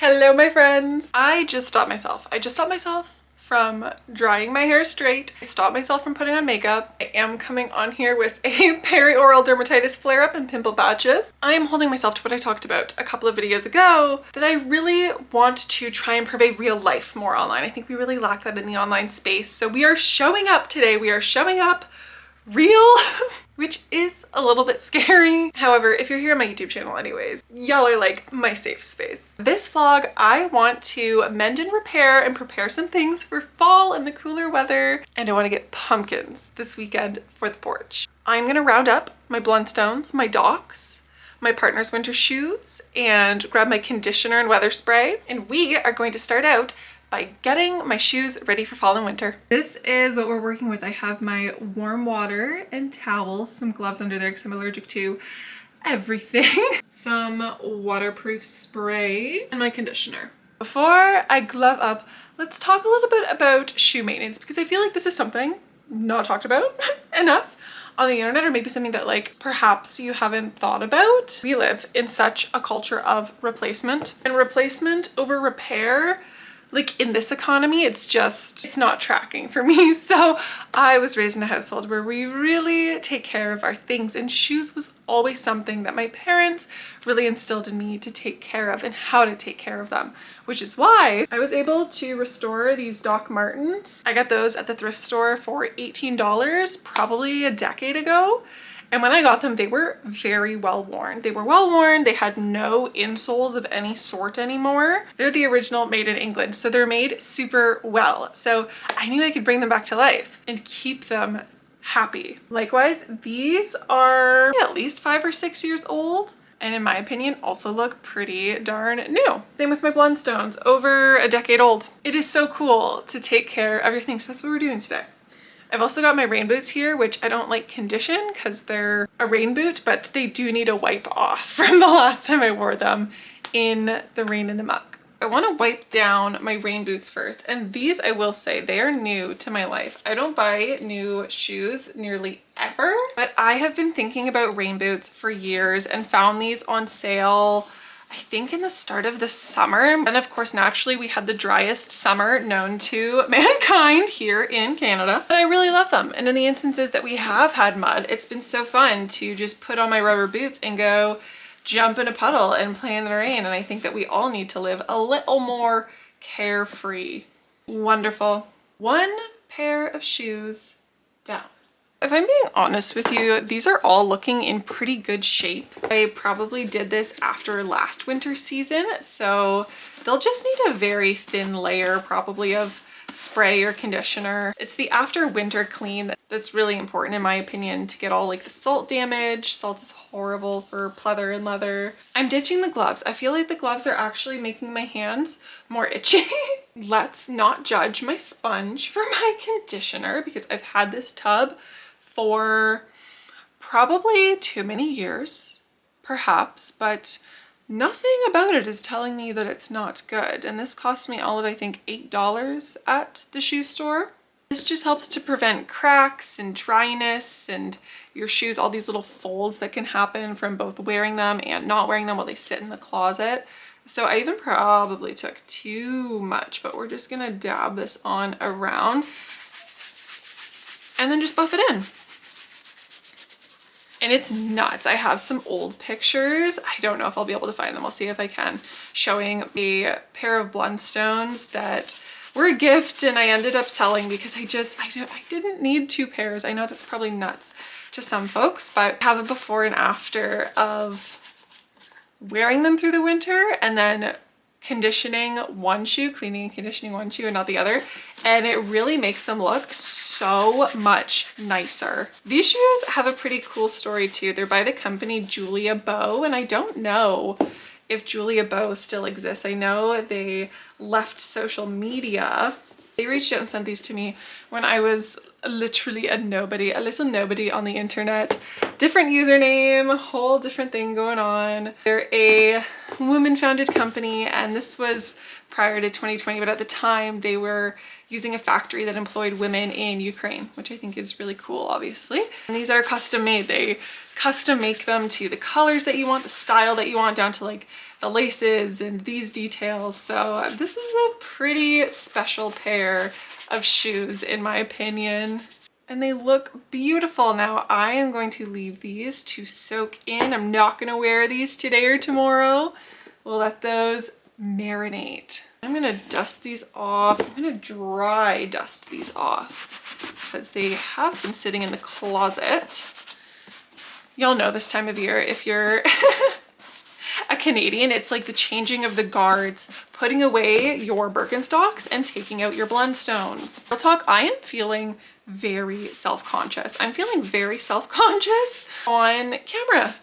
Hello, my friends. I just stopped myself. From drying my hair straight. I stopped myself from putting on makeup. I am coming on here with a perioral dermatitis flare-up and pimple patches. I am holding myself to what I talked about a couple of videos ago, that I really want to try and purvey real life more online. I think we really lack that in the online space. So we are showing up today. We are showing up real, which is a little bit scary. However, if you're here on my YouTube channel anyways, y'all are like my safe space. This vlog, I want to mend and repair and prepare some things for fall and the cooler weather. And I want to get pumpkins this weekend for the porch. I'm gonna round up my Blundstones, my docks, my partner's winter shoes, and grab my conditioner and weather spray. And we are going to start out by getting my shoes ready for fall and winter. This is what we're working with. I have my warm water and towels, some gloves under there because I'm allergic to everything, some waterproof spray, and my conditioner. Before I glove up, let's talk a little bit about shoe maintenance, because I feel like this is something not talked about enough on the internet, or maybe something that like perhaps you haven't thought about. We live in such a culture of replacement, and replacement over repair, like in this economy, it's not tracking for me. So I was raised in a household where we really take care of our things, and shoes was always something that my parents really instilled in me to take care of and how to take care of them, which is why I was able to restore these Doc Martens. I got those at the thrift store for $18 probably a decade ago. And when I got them, they were very well worn. They were well worn. They had no insoles of any sort anymore. They're the original made in England, so they're made super well. So I knew I could bring them back to life and keep them happy. Likewise, these are at least 5 or 6 years old, and in my opinion also look pretty darn new. Same with my Blundstones, over a decade old. It is so cool to take care of your things. So that's what we're doing today. I've also got my rain boots here, which I don't like condition because they're a rain boot, but they do need a wipe off from the last time I wore them in the rain and the muck. I want to wipe down my rain boots first, and these, I will say, they are new to my life. I don't buy new shoes nearly ever, but I have been thinking about rain boots for years and found these on sale, I think in the start of the summer. And of course, naturally, we had the driest summer known to mankind here in Canada. But I really love them. And in the instances that we have had mud, it's been so fun to just put on my rubber boots and go jump in a puddle and play in the rain. And I think that we all need to live a little more carefree. Wonderful. One pair of shoes down. If I'm being honest with you, these are all looking in pretty good shape. I probably did this after last winter season, so they'll just need a very thin layer probably of spray or conditioner. It's the after winter clean that's really important in my opinion, to get all like the salt damage. Salt is horrible for pleather and leather. I'm ditching the gloves. I feel like the gloves are actually making my hands more itchy. Let's not judge my sponge for my conditioner, because I've had this tub for probably too many years, perhaps, but nothing about it is telling me that it's not good. And this cost me all of, I think, $8 at the shoe store. This just helps to prevent cracks and dryness and your shoes, all these little folds that can happen from both wearing them and not wearing them while they sit in the closet. So I even probably took too much, but we're just gonna dab this on around and then just buff it in. And it's nuts. I have some old pictures. I don't know if I'll be able to find them. I'll see if I can. Showing a pair of Blundstones that were a gift and I ended up selling because I didn't need 2 pairs. I know that's probably nuts to some folks, but I have a before and after of wearing them through the winter and then conditioning one shoe, cleaning and conditioning one shoe and not the other. And it really makes them look so much nicer. These shoes have a pretty cool story too. They're by the company Julia Bow, and I don't know if Julia Bow still exists. I know they left social media. They reached out and sent these to me when I was literally a little nobody on the internet. Different username, whole different thing going on. They're a woman-founded company, and this was prior to 2020, but at the time they were using a factory that employed women in Ukraine, which I think is really cool, obviously. And these are custom made. They custom make them to the colors that you want, the style that you want, down to like the laces and these details. So this is a pretty special pair of shoes in my opinion. And they look beautiful. Now I am going to leave these to soak in. I'm not gonna wear these today or tomorrow. We'll let those marinate. I'm gonna dust these off. I'm gonna dry dust these off because they have been sitting in the closet. Y'all know this time of year, if you're a Canadian, it's like the changing of the guards, putting away your Birkenstocks and taking out your Blundstones. Real talk, I am feeling very self-conscious. I'm feeling very self-conscious on camera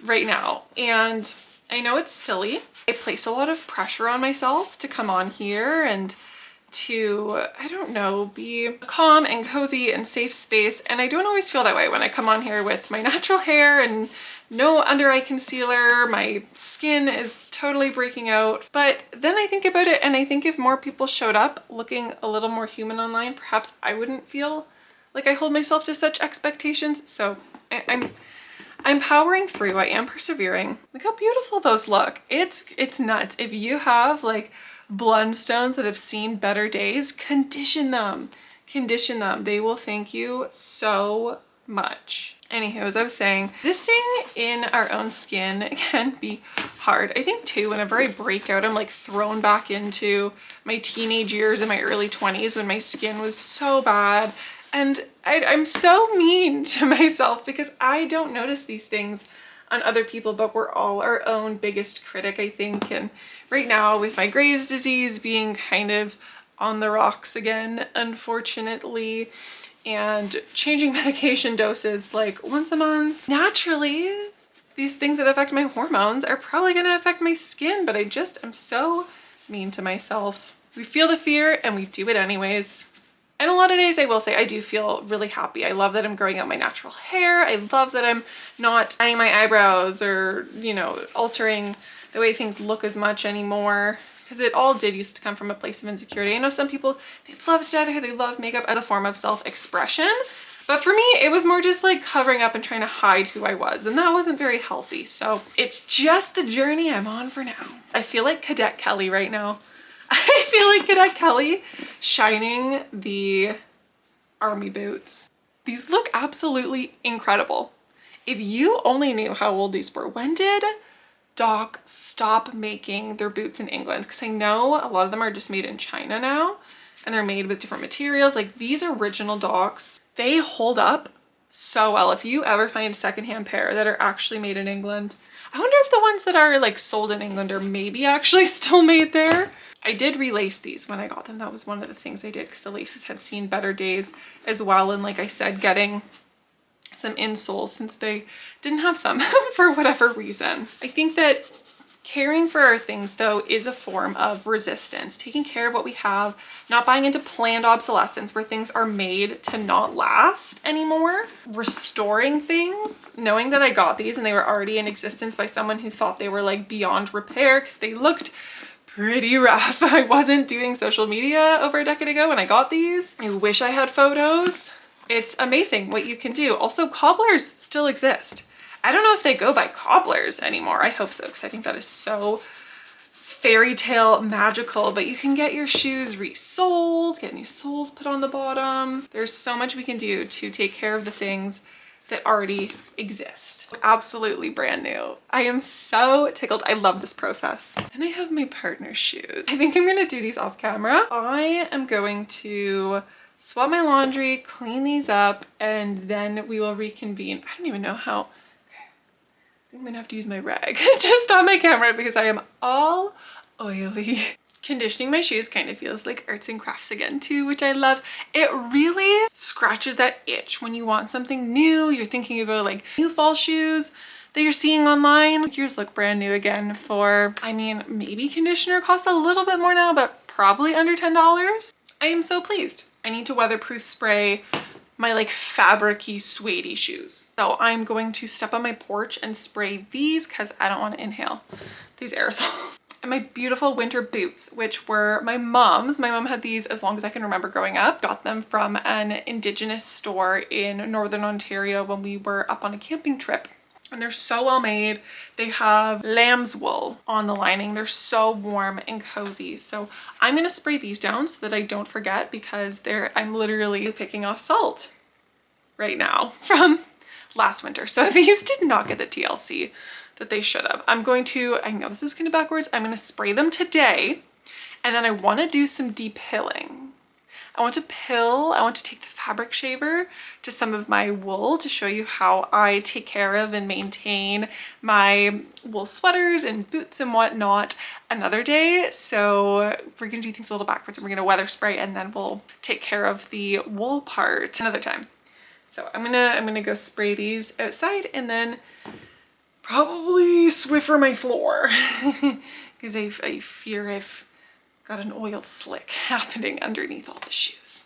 right now. And I know it's silly. I place a lot of pressure on myself to come on here and to, I don't know, be calm and cozy and safe space. And I don't always feel that way when I come on here with my natural hair and no under eye concealer. My skin is totally breaking out. But then I think about it and I think if more people showed up looking a little more human online, perhaps I wouldn't feel like I hold myself to such expectations. So I'm powering through. I am persevering. Look how beautiful those look. It's nuts. If you have like Blundstones that have seen better days, condition them. Condition them. They will thank you so much. Anywho, as I was saying, existing in our own skin can be hard. I think too, whenever I break out, I'm like thrown back into my teenage years and my early 20s when my skin was so bad. And I'm so mean to myself because I don't notice these things on other people, but we're all our own biggest critic, I think. And right now with my Graves' disease being kind of on the rocks again, unfortunately, and changing medication doses like once a month, naturally, these things that affect my hormones are probably gonna affect my skin, but I'm so mean to myself. We feel the fear and we do it anyways. And a lot of days I will say I do feel really happy. I love that I'm growing out my natural hair. I love that I'm not dyeing my eyebrows or, you know, altering the way things look as much anymore. Because it all did used to come from a place of insecurity. I know some people, they love to dye their hair, they love makeup as a form of self-expression. But for me, it was more just like covering up and trying to hide who I was. And that wasn't very healthy. So it's just the journey I'm on for now. I feel like Cadet Kelly right now. I feel like Cadet Kelly shining the army boots. These look absolutely incredible. If you only knew how old these were. When did Doc stop making their boots in England? Because I know a lot of them are just made in China now and they're made with different materials. Like these original Docs, they hold up so well. If you ever find a secondhand pair that are actually made in England, I wonder if the ones that are like sold in England are maybe actually still made there. I did relace these when I got them. That was one of the things I did because the laces had seen better days as well. And like I said, getting some insoles since they didn't have some for whatever reason. I think that caring for our things though is a form of resistance, taking care of what we have, not buying into planned obsolescence where things are made to not last anymore, restoring things, knowing that I got these and they were already in existence by someone who thought they were like beyond repair because they looked pretty rough. I wasn't doing social media over a decade ago when I got these. I wish I had photos. It's amazing what you can do. Also, cobblers still exist. I don't know if they go by cobblers anymore. I hope so, because I think that is so fairy tale magical, but you can get your shoes resoled, get new soles put on the bottom. There's so much we can do to take care of the things that already exist. Absolutely brand new. I am so tickled. I love this process. Then I have my partner's shoes. I think I'm gonna do these off camera. I am going to swap my laundry, clean these up, and then we will reconvene. I don't even know how. Okay. I think I'm gonna have to use my rag to stop my camera because I am all oily. Conditioning my shoes kind of feels like arts and crafts again too, which I love. It really scratches that itch when you want something new. You're thinking about like new fall shoes that you're seeing online. Yours look brand new again for, I mean, maybe conditioner costs a little bit more now, but probably under $10. I am so pleased. I need to weatherproof spray my like fabric-y suede-y shoes. So I'm going to step on my porch and spray these because I don't want to inhale these aerosols. And my beautiful winter boots, which were my mom's. My mom had these as long as I can remember growing up. Got them from an Indigenous store in Northern Ontario when we were up on a camping trip. And they're so well made. They have lamb's wool on the lining. They're so warm and cozy. So I'm gonna spray these down so that I don't forget, because I'm literally picking off salt right now from last winter. So these did not get the TLC that they should have. I know this is kind of backwards. I'm gonna spray them today, and then I wanna do some depilling. I want to take the fabric shaver to some of my wool to show you how I take care of and maintain my wool sweaters and boots and whatnot another day. So we're gonna do things a little backwards, and we're gonna weather spray, and then we'll take care of the wool part another time. So I'm gonna go spray these outside, and then probably Swiffer my floor because I fear I've got an oil slick happening underneath all the shoes.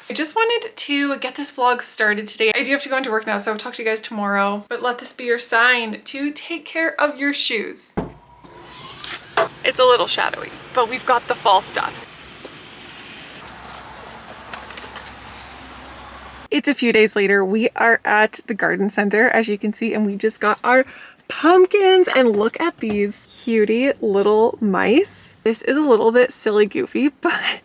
I just wanted to get this vlog started today. I do have to go into work now, so I'll talk to you guys tomorrow, but let this be your sign to take care of your shoes. It's a little shadowy, but we've got the fall stuff. It's a few days later. We are at the garden center, as you can see, and we just got our pumpkins, and look at these cutie little mice. This is a little bit silly goofy, but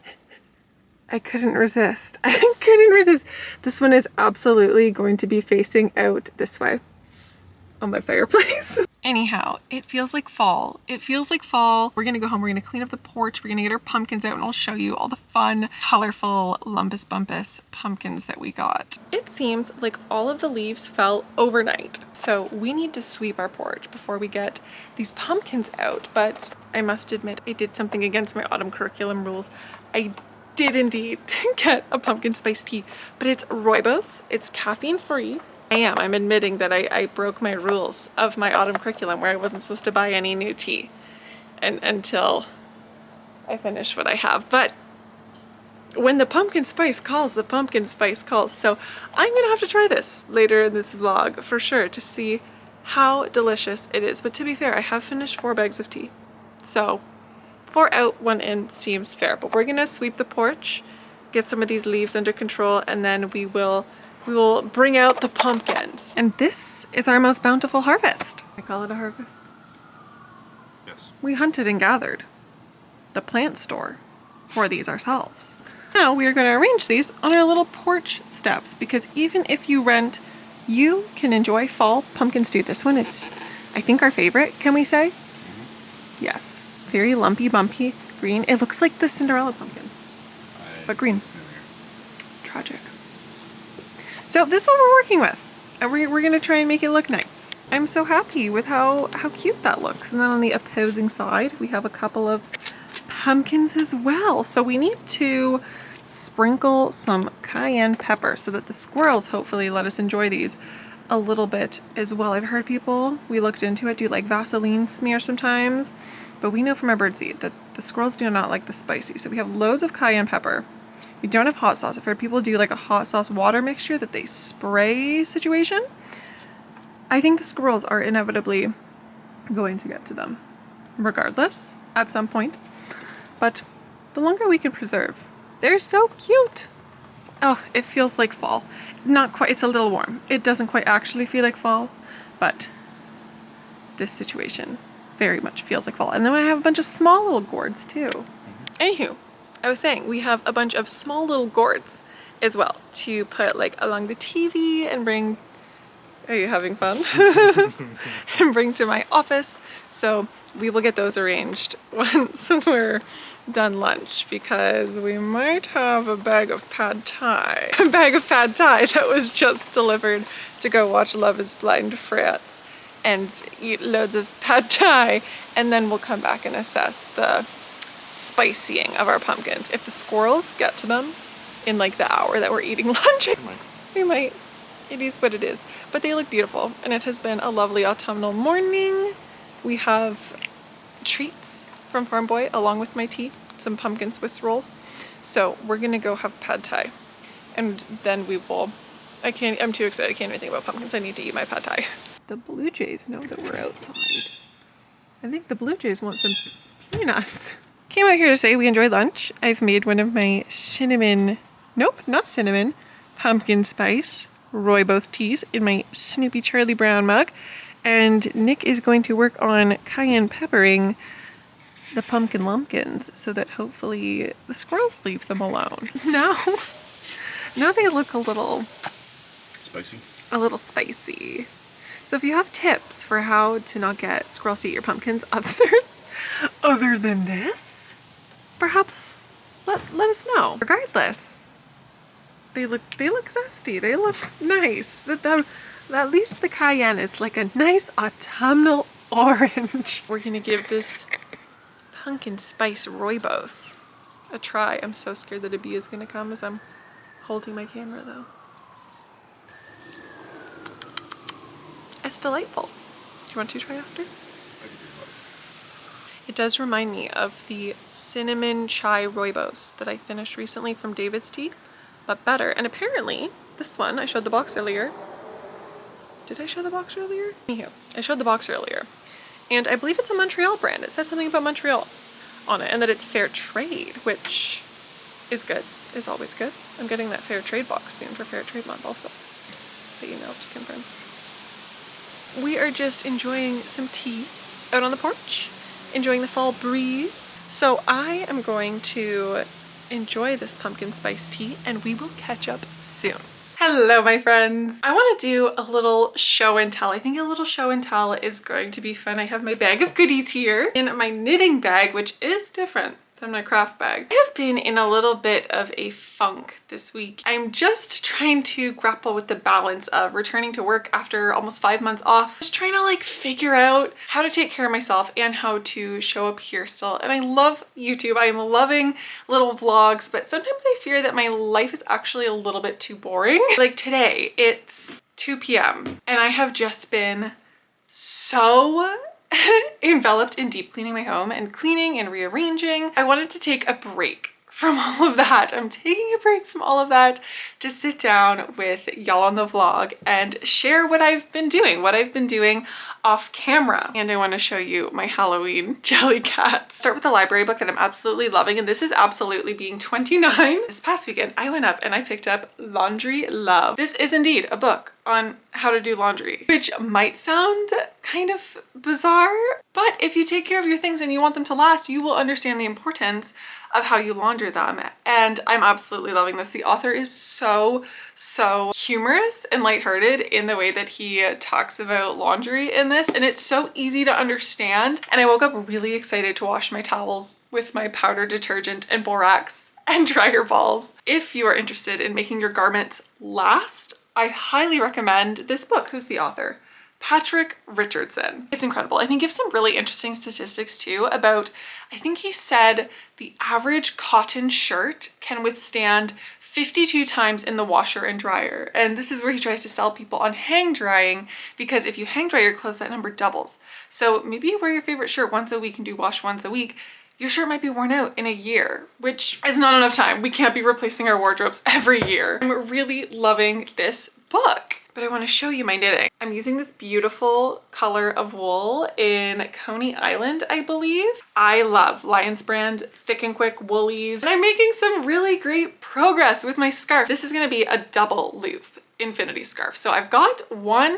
I couldn't resist. I couldn't resist. This one is absolutely going to be facing out this way on my fireplace. Anyhow, it feels like fall. It feels like fall. We're gonna go home, we're gonna clean up the porch, we're gonna get our pumpkins out, and I'll show you all the fun, colorful, lumpus bumpus pumpkins that we got. It seems like all of the leaves fell overnight, so we need to sweep our porch before we get these pumpkins out. But I must admit, I did something against my autumn curriculum rules. I did indeed get a pumpkin spice tea, but it's rooibos, it's caffeine free. I'm admitting that I broke my rules of my autumn curriculum, where I wasn't supposed to buy any new tea until I finish what I have. But when the pumpkin spice calls, the pumpkin spice calls. So I'm gonna have to try this later in this vlog for sure to see how delicious it is. But to be fair, I have finished 4 bags of tea. So 4 out, 1 in seems fair. But we're gonna sweep the porch, get some of these leaves under control, and then we will bring out the pumpkins. And this is our most bountiful harvest. I call it a harvest. Yes. We hunted and gathered the plant store for these ourselves. Now we are going to arrange these on our little porch steps, because even if you rent, you can enjoy fall pumpkin stew. This one is, I think, our favorite, can we say? Mm-hmm. Yes. Very lumpy, bumpy, green. It looks like the Cinderella pumpkin, but green. Tragic. So this is what we're working with, and we're gonna try and make it look nice. I'm so happy with how cute that looks. And then on the opposing side, we have a couple of pumpkins as well. So we need to sprinkle some cayenne pepper so that the squirrels hopefully let us enjoy these a little bit as well. I've heard people, we looked into it, do like Vaseline smear sometimes, but we know from our birdseed that the squirrels do not like the spicy. So we have loads of cayenne pepper. We don't have hot sauce. I've heard people do like a hot sauce water mixture that they spray situation. I think the squirrels are inevitably going to get to them regardless at some point. But the longer we can preserve, they're so cute. Oh, it feels like fall. Not quite, it's a little warm. It doesn't quite actually feel like fall, but this situation very much feels like fall. And then I have a bunch of small little gourds too. Anywho, I was saying we have a bunch of small little gourds as well to put like along the TV and bring, are you having fun? And bring to my office. So we will get those arranged once we're done lunch, because we might have a bag of pad thai. A bag of pad thai that was just delivered to go watch Love is Blind France and eat loads of pad thai, and then we'll come back and assess the spicying of our pumpkins. If the squirrels get to them in like the hour that we're eating lunch, we might. It is what it is. But they look beautiful, and it has been a lovely autumnal morning. We have treats from Farm Boy along with my tea, some pumpkin Swiss rolls. So we're gonna go have pad thai, and then we will. I'm too excited. I can't even think about pumpkins. I need to eat my pad thai. The blue jays know that we're outside. I think the blue jays want some peanuts. Came out here to say we enjoyed lunch. I've made one of my pumpkin spice rooibos teas in my Snoopy Charlie Brown mug. And Nick is going to work on cayenne peppering the pumpkin lumpkins so that hopefully the squirrels leave them alone. Now they look a little Spicy. So if you have tips for how to not get squirrels to eat your pumpkins other than this, perhaps let us know. Regardless, they look zesty. They look nice. At least the cayenne is like a nice autumnal orange. We're gonna give this pumpkin spice rooibos a try. I'm so scared that a bee is gonna come as I'm holding my camera though. It's delightful. Do you want to try after? It does remind me of the cinnamon chai rooibos that I finished recently from David's Tea, but better. And apparently this one, I showed the box earlier. Did I show the box earlier? Anywho, I showed the box earlier. And I believe it's a Montreal brand. It says something about Montreal on it and that it's fair trade, which is good, is always good. I'm getting that fair trade box soon for Fair Trade Month also. But you know, to confirm. We are just enjoying some tea out on the porch, enjoying the fall breeze. So I am going to enjoy this pumpkin spice tea and we will catch up soon. Hello, my friends. I want to do a little show and tell. I think a little show and tell is going to be fun. I have my bag of goodies here in my knitting bag, which is different than my craft bag. I have been in a little bit of a funk this week. I'm just trying to grapple with the balance of returning to work after almost 5 months off. Just trying to like figure out how to take care of myself and how to show up here still. And I love YouTube. I am loving little vlogs, but sometimes I fear that my life is actually a little bit too boring. Like today, it's 2 p.m. and I have just been so enveloped in deep cleaning my home and cleaning and rearranging. I wanted to take a break from all of that. I'm taking a break from all of that to sit down with y'all on the vlog and share what I've been doing off camera. And I want to show you my Halloween Jellycats. Start with the library book that I'm absolutely loving, and this is absolutely being 29. This past weekend I went up and I picked up Laundry Love. This is indeed a book on how to do laundry, which might sound kind of bizarre, but if you take care of your things and you want them to last, you will understand the importance of how you launder them. And I'm absolutely loving this. The author is so humorous and lighthearted in the way that he talks about laundry in this, and it's so easy to understand. And I woke up really excited to wash my towels with my powder detergent and borax and dryer balls. If you are interested in making your garments last, I highly recommend this book. Who's the author? Patrick Richardson. It's incredible. And he gives some really interesting statistics too about, I think he said the average cotton shirt can withstand 52 times in the washer and dryer. And this is where he tries to sell people on hang drying, because if you hang dry your clothes, that number doubles. So maybe you wear your favorite shirt once a week and do wash once a week. Your shirt might be worn out in a year, which is not enough time. We can't be replacing our wardrobes every year. I'm really loving this book, but I want to show you my knitting. I'm using this beautiful color of wool in Coney Island, I believe. I love Lion's Brand Thick and Quick woolies, and I'm making some really great progress with my scarf. This is going to be a double loop infinity scarf. So I've got one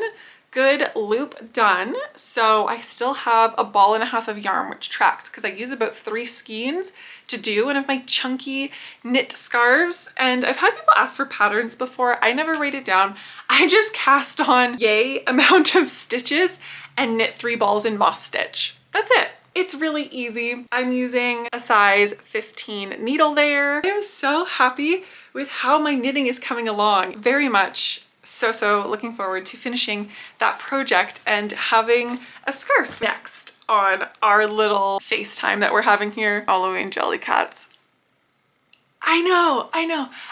good loop done, so I still have a ball and a half of yarn, which tracks because I use about 3 skeins to do one of my chunky knit scarves. And I've had people ask for patterns before. I never write it down. I just cast on yay amount of stitches and knit 3 balls in moss stitch. That's it. It's really easy. I'm using a size 15 needle there. I am so happy with how my knitting is coming along. Very much so looking forward to finishing that project and having a scarf next on our little FaceTime that we're having here. Halloween Jellycats. I know.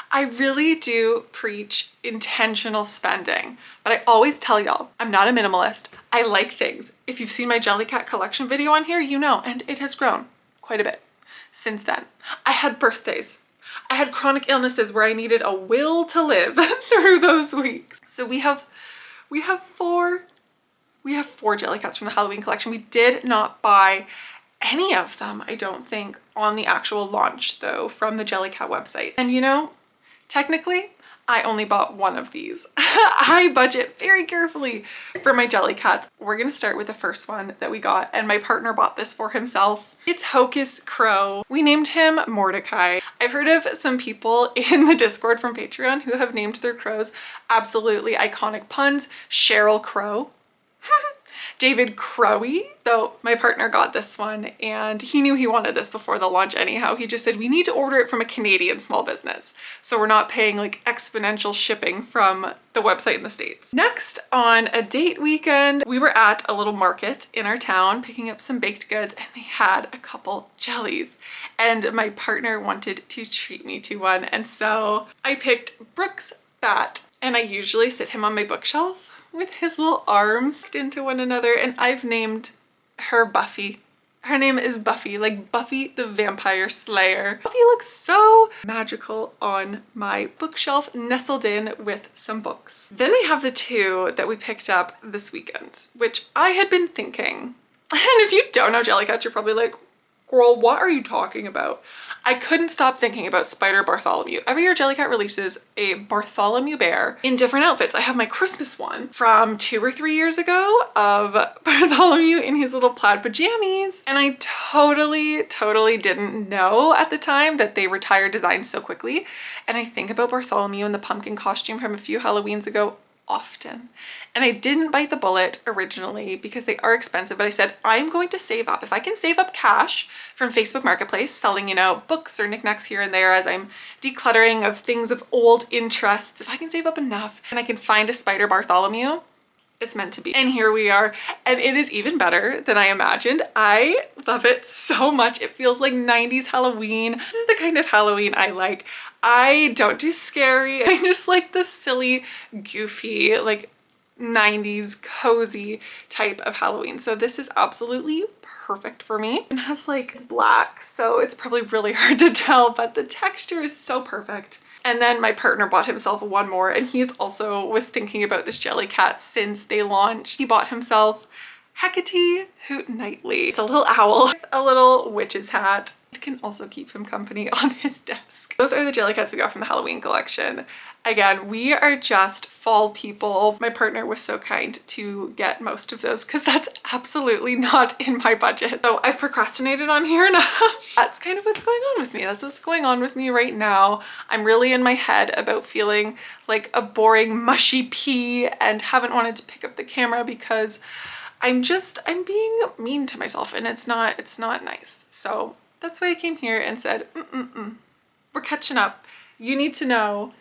I really do preach intentional spending, but I always tell y'all, I'm not a minimalist. I like things. If you've seen my Jellycat collection video on here, you know, and it has grown quite a bit since then. I had birthdays. I had chronic illnesses where I needed a will to live through those weeks. So we have 4 Jellycats from the Halloween collection. We did not buy any of them, I don't think, on the actual launch though from the Jellycat website. And you know, technically, I only bought one of these. I budget very carefully for my Jellycats. We're gonna start with the first one that we got, and my partner bought this for himself. It's Hocus Crow. We named him Mordecai. I've heard of some people in the Discord from Patreon who have named their crows absolutely iconic puns. Cheryl Crow. David Crowy. So my partner got this one and he knew he wanted this before the launch anyhow. He just said, we need to order it from a Canadian small business, so we're not paying like exponential shipping from the website in the States. Next, on a date weekend, we were at a little market in our town picking up some baked goods, and they had a couple jellies. And my partner wanted to treat me to one, and so I picked Brooke's Bat. And I usually sit him on my bookshelf with his little arms into one another, and I've named her Buffy. Her name is Buffy, like Buffy the Vampire Slayer. Buffy looks so magical on my bookshelf, nestled in with some books. Then we have the two that we picked up this weekend, which I had been thinking, and if you don't know Jellycats, you're probably like, girl, what are you talking about? I couldn't stop thinking about Spider Bartholomew. Every year Jellycat releases a Bartholomew bear in different outfits. I have my Christmas one from 2 or 3 years ago of Bartholomew in his little plaid pajamas. And I totally didn't know at the time that they retire designs so quickly. And I think about Bartholomew in the pumpkin costume from a few Halloweens ago often. And I didn't bite the bullet originally because they are expensive, but I said, I'm going to save up. If I can save up cash from Facebook Marketplace, selling, you know, books or knickknacks here and there as I'm decluttering of things of old interests, if I can save up enough and I can find a Spider Bartholomew, it's meant to be. And here we are, and it is even better than I imagined. I love it so much. It feels like 90s Halloween. This is the kind of Halloween I like. I don't do scary. I just like the silly, goofy, like 90s cozy type of Halloween. So this is absolutely perfect for me. It has like, it's black, so it's probably really hard to tell, but the texture is so perfect. And then my partner bought himself one more, and he's also was thinking about this Jellycat since they launched. He bought himself Hecate Hoot Nightly. It's a little owl with a little witch's hat. It can also keep him company on his desk. Those are the Jellycats we got from the Halloween collection. Again, we are just fall people. My partner was so kind to get most of those because that's absolutely not in my budget. So I've procrastinated on here enough. That's kind of what's going on with me. That's what's going on with me right now. I'm really in my head about feeling like a boring, mushy pea and haven't wanted to pick up the camera because I'm being mean to myself, and it's not nice. So that's why I came here and said, we're catching up. You need to know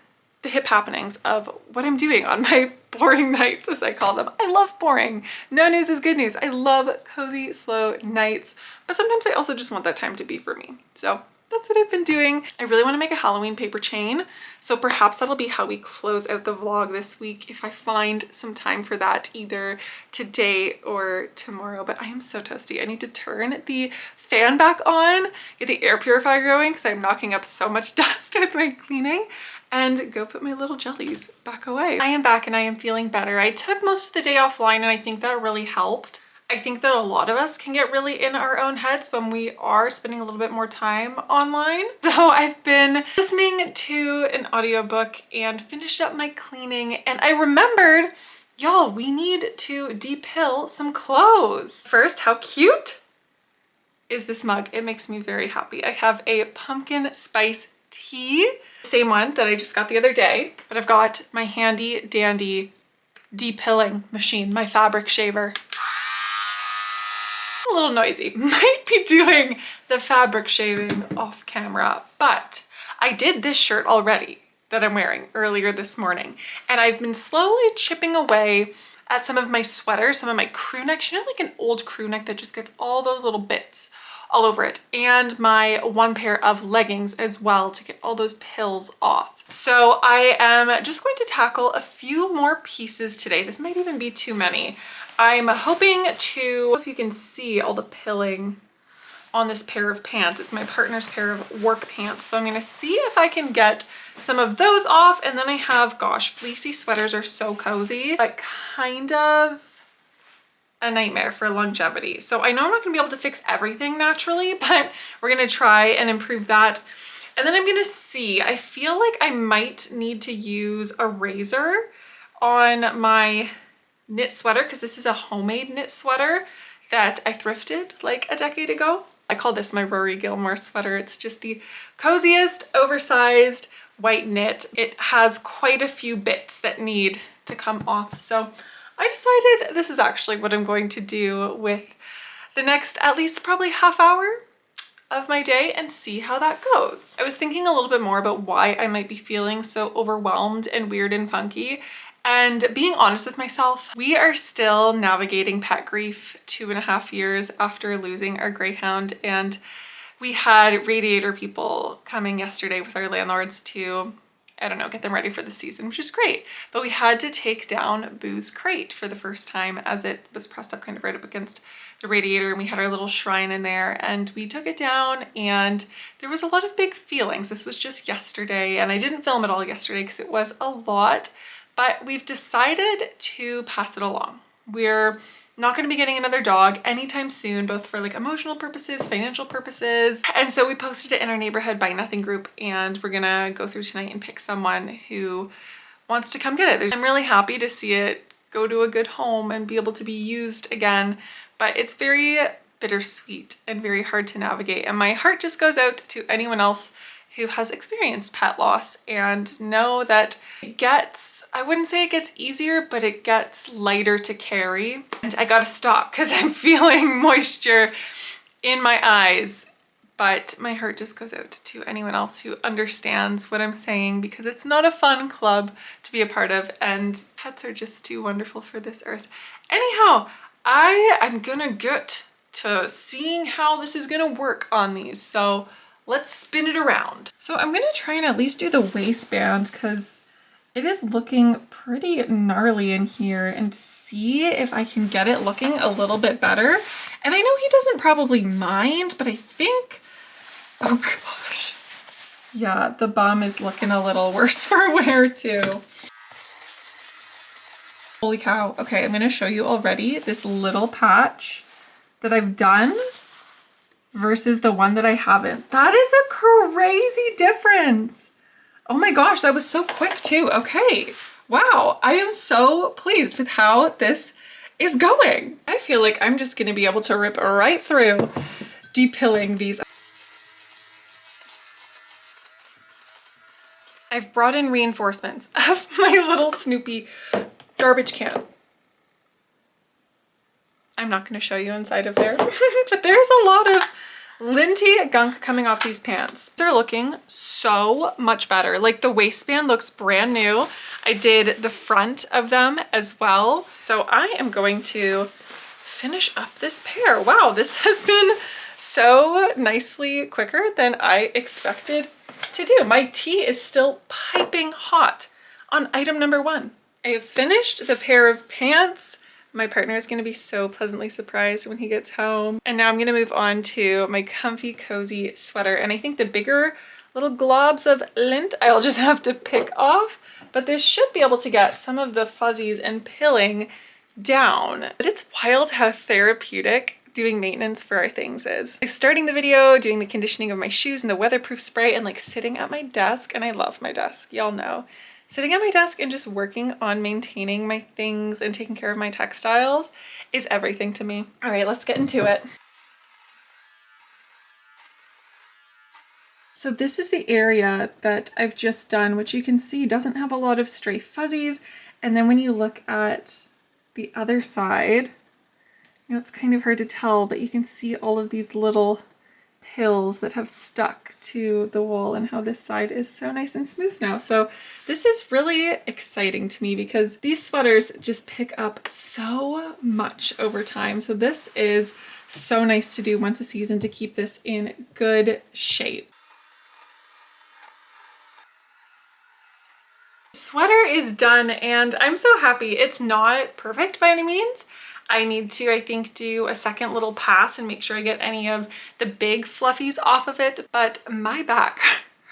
the hip happenings of what I'm doing on my boring nights, as I call them. I love boring. No news is good news. I love cozy, slow nights, but sometimes I also just want that time to be for me. So that's what I've been doing. I really want to make a Halloween paper chain, so perhaps that'll be how we close out the vlog this week if I find some time for that, either today or tomorrow. But I am so toasty. I need to turn the fan back on, get the air purifier going because I'm knocking up so much dust with my cleaning, and go put my little jellies back away. I am back and I am feeling better. I took most of the day offline and I think that really helped. I think that a lot of us can get really in our own heads when we are spending a little bit more time online. So I've been listening to an audiobook and finished up my cleaning, and I remembered, y'all, we need to depill some clothes. First, how cute is this mug? It makes me very happy. I have a pumpkin spice tea, same one that I just got the other day, but I've got my handy dandy depilling machine, my fabric shaver. A little noisy. Might be doing the fabric shaving off camera, but I did this shirt already that I'm wearing earlier this morning, and I've been slowly chipping away at some of my sweaters, some of my crew necks, you know, like an old crew neck that just gets all those little bits all over it, and my one pair of leggings as well to get all those pills off. So I am just going to tackle a few more pieces today. This might even be too many. I'm hoping to, if you can see all the pilling on this pair of pants. It's my partner's pair of work pants. So I'm gonna see if I can get some of those off. And then I have, gosh, fleecy sweaters are so cozy, but kind of a nightmare for longevity. So I know I'm not gonna be able to fix everything naturally, but we're gonna try and improve that. And then I'm gonna see, I feel like I might need to use a razor on my knit sweater, because this is a homemade knit sweater that I thrifted like a decade ago. I call this my Rory Gilmore sweater. It's just the coziest, oversized white knit. It has quite a few bits that need to come off. So I decided this is actually what I'm going to do with the next at least probably half hour of my day and see how that goes. I was thinking a little bit more about why I might be feeling so overwhelmed and weird and funky. And being honest with myself, we are still navigating pet grief 2.5 years after losing our greyhound, and we had radiator people coming yesterday with our landlords to, I don't know, get them ready for the season, which is great. But we had to take down Boo's crate for the first time, as it was pressed up kind of right up against the radiator, and we had our little shrine in there, and we took it down, and there was a lot of big feelings. This was just yesterday, and I didn't film it all yesterday because it was a lot. But we've decided to pass it along. We're not going to be getting another dog anytime soon, both for like emotional purposes, financial purposes. And so we posted it in our neighborhood Buy Nothing group, and we're gonna go through tonight and pick someone who wants to come get it. I'm really happy to see it go to a good home and be able to be used again, but it's very bittersweet and very hard to navigate. And my heart just goes out to anyone else who has experienced pet loss, and know that it gets, I wouldn't say it gets easier, but it gets lighter to carry. And I gotta stop because I'm feeling moisture in my eyes, but my heart just goes out to anyone else who understands what I'm saying, because it's not a fun club to be a part of, and pets are just too wonderful for this earth. Anyhow, I am gonna get to seeing how this is gonna work on these. So let's spin it around. So I'm gonna try and at least do the waistband, because it is looking pretty gnarly in here, and see if I can get it looking a little bit better. And I know he doesn't probably mind, but I think, oh gosh. Yeah, the bum is looking a little worse for wear too. Holy cow. Okay, I'm gonna show you already this little patch that I've done versus the one that I haven't. That is a crazy difference. Oh my gosh, that was so quick too. Okay, wow. I am so pleased with how this is going. I feel like I'm just gonna be able to rip right through depilling these. I've brought in reinforcements of my little Snoopy garbage can. I'm not going to show you inside of there, but there's a lot of linty gunk coming off these pants. They're looking so much better. Like the waistband looks brand new. I did the front of them as well. So I am going to finish up this pair. Wow, this has been so nicely quicker than I expected to do. My tea is still piping hot on item number 1. I have finished the pair of pants. My partner is going to be so pleasantly surprised when he gets home. And now I'm going to move on to my comfy, cozy sweater. And I think the bigger little globs of lint I'll just have to pick off. But this should be able to get some of the fuzzies and pilling down. But it's wild how therapeutic doing maintenance for our things is. Like starting the video, doing the conditioning of my shoes and the weatherproof spray, and like sitting at my desk. And I love my desk, y'all know. Sitting at my desk and just working on maintaining my things and taking care of my textiles is everything to me. All right, let's get into it. So this is the area that I've just done, which you can see doesn't have a lot of stray fuzzies. And then when you look at the other side, you know, it's kind of hard to tell, but you can see all of these little pills that have stuck to the wool, and how this side is so nice and smooth now. So this is really exciting to me because these sweaters just pick up so much over time. So this is so nice to do once a season to keep this in good shape. Sweater is done and I'm so happy. It's not perfect by any means. I need to, I think, do a second little pass and make sure I get any of the big fluffies off of it, but my back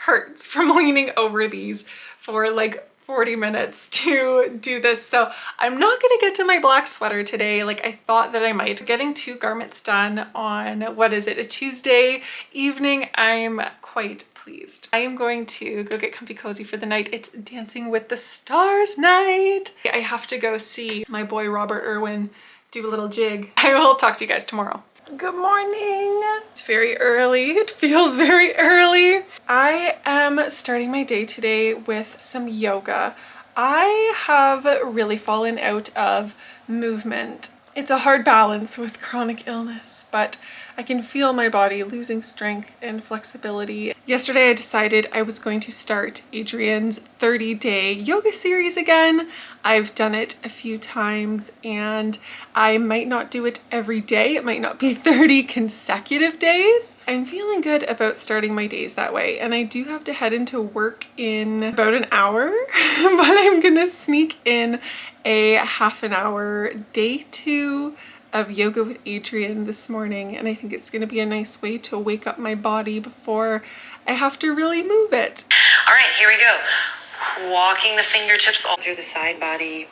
hurts from leaning over these for like 40 minutes to do this, so I'm not gonna get to my black sweater today like I thought that I might. Getting 2 garments done on, what is it, a Tuesday evening, I'm quite pleased. I am going to go get comfy cozy for the night. It's Dancing with the Stars night. I have to go see my boy Robert Irwin do a little jig. I will talk to you guys tomorrow. Good morning. It's very early. It feels very early. I am starting my day today with some yoga. I have really fallen out of movement. It's a hard balance with chronic illness, but I can feel my body losing strength and flexibility. Yesterday I decided I was going to start Adrian's 30-day yoga series again. I've done it a few times and I might not do it every day. It might not be 30 consecutive days. I'm feeling good about starting my days that way, and I do have to head into work in about an hour, but I'm gonna sneak in a half an hour day 2 of yoga with Adrian this morning, and I think it's going to be a nice way to wake up my body before I have to really move it. All right, here we go. Walking the fingertips all through the side body.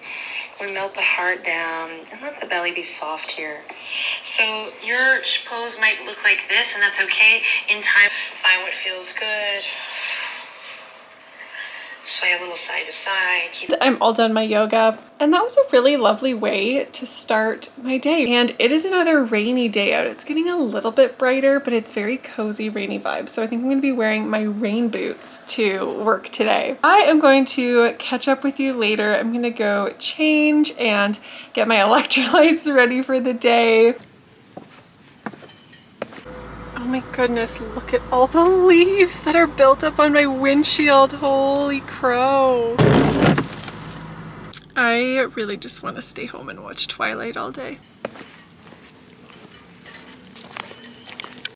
We melt the heart down and let the belly be soft here. So your pose might look like this, and that's okay. In time, find what feels good. Sway a little side to side. I'm all done my yoga, and that was a really lovely way to start my day. And it is another rainy day out. It's getting a little bit brighter, but it's very cozy rainy vibes. So I think I'm going to be wearing my rain boots to work today. I am going to catch up with you later. I'm going to go change and get my electrolytes ready for the day. Oh my goodness, look at all the leaves that are built up on my windshield. Holy crow. I really just want to stay home and watch Twilight all day.